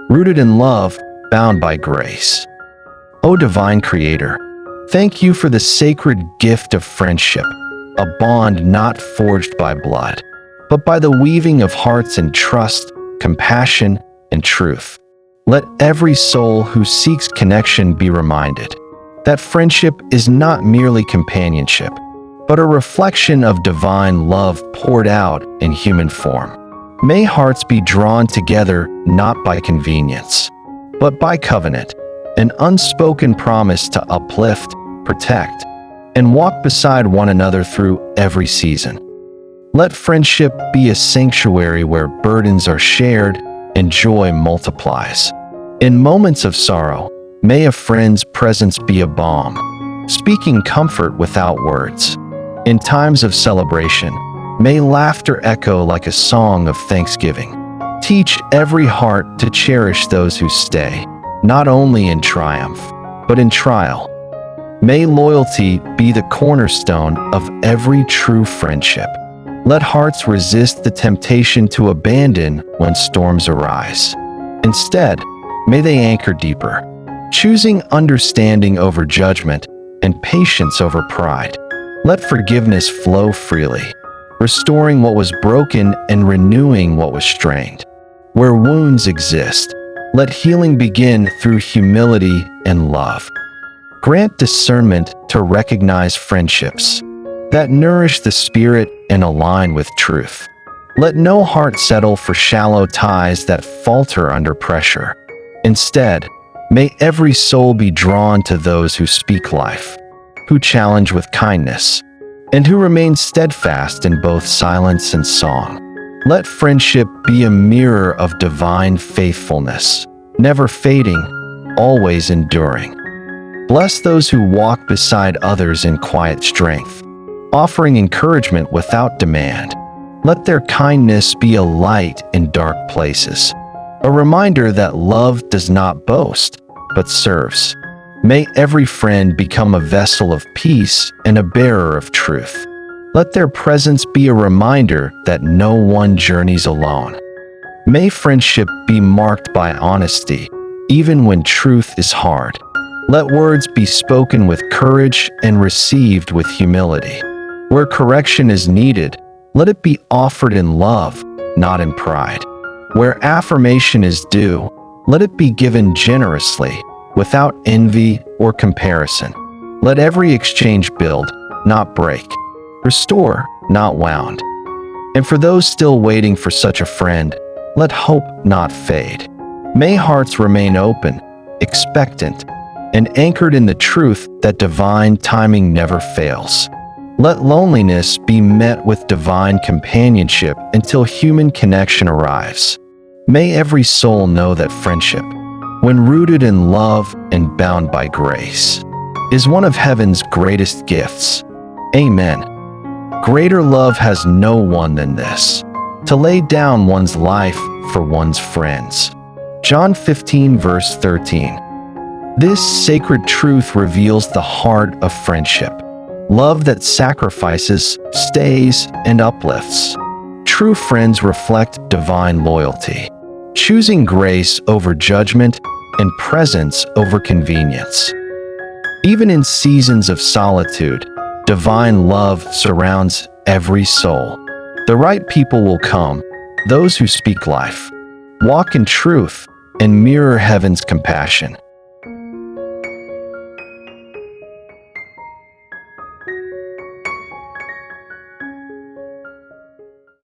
rooted in love, bound by grace. O divine Creator, thank you for the sacred gift of friendship, a bond not forged by blood, but by the weaving of hearts in trust, compassion, and truth. Let every soul who seeks connection be reminded that friendship is not merely companionship, but a reflection of divine love poured out in human form. May hearts be drawn together not by convenience, but by covenant, an unspoken promise to uplift, protect, and walk beside one another through every season. Let friendship be a sanctuary where burdens are shared and joy multiplies. In moments of sorrow, may a friend's presence be a balm, speaking comfort without words. In times of celebration, may laughter echo like a song of thanksgiving. Teach every heart to cherish those who stay, not only in triumph, but in trial. May loyalty be the cornerstone of every true friendship. Let hearts resist the temptation to abandon when storms arise. Instead, may they anchor deeper, choosing understanding over judgment and patience over pride. Let forgiveness flow freely, restoring what was broken and renewing what was strained. Where wounds exist, let healing begin through humility and love. Grant discernment to recognize friendships that nourish the spirit and align with truth. Let no heart settle for shallow ties that falter under pressure. Instead, may every soul be drawn to those who speak life, who challenge with kindness, and who remain steadfast in both silence and song. Let friendship be a mirror of divine faithfulness, never fading, always enduring. Bless those who walk beside others in quiet strength, offering encouragement without demand. Let their kindness be a light in dark places, a reminder that love does not boast, but serves. May every friend become a vessel of peace and a bearer of truth. Let their presence be a reminder that no one journeys alone. May friendship be marked by honesty, even when truth is hard. Let words be spoken with courage and received with humility. Where correction is needed, let it be offered in love, not in pride. Where affirmation is due, let it be given generously, without envy or comparison. Let every exchange build, not break. Restore, not wound. And for those still waiting for such a friend, let hope not fade. May hearts remain open, expectant, and anchored in the truth that divine timing never fails. Let loneliness be met with divine companionship until human connection arrives. May every soul know that friendship, when rooted in love and bound by grace, is one of heaven's greatest gifts. Amen. Greater love has no one than this, to lay down one's life for one's friends. John 15 verse 13. This sacred truth reveals the heart of friendship. Love that sacrifices, stays, and uplifts. True friends reflect divine loyalty, choosing grace over judgment and presence over convenience. Even in seasons of solitude, divine love surrounds every soul. The right people will come, those who speak life, walk in truth, and mirror heaven's compassion.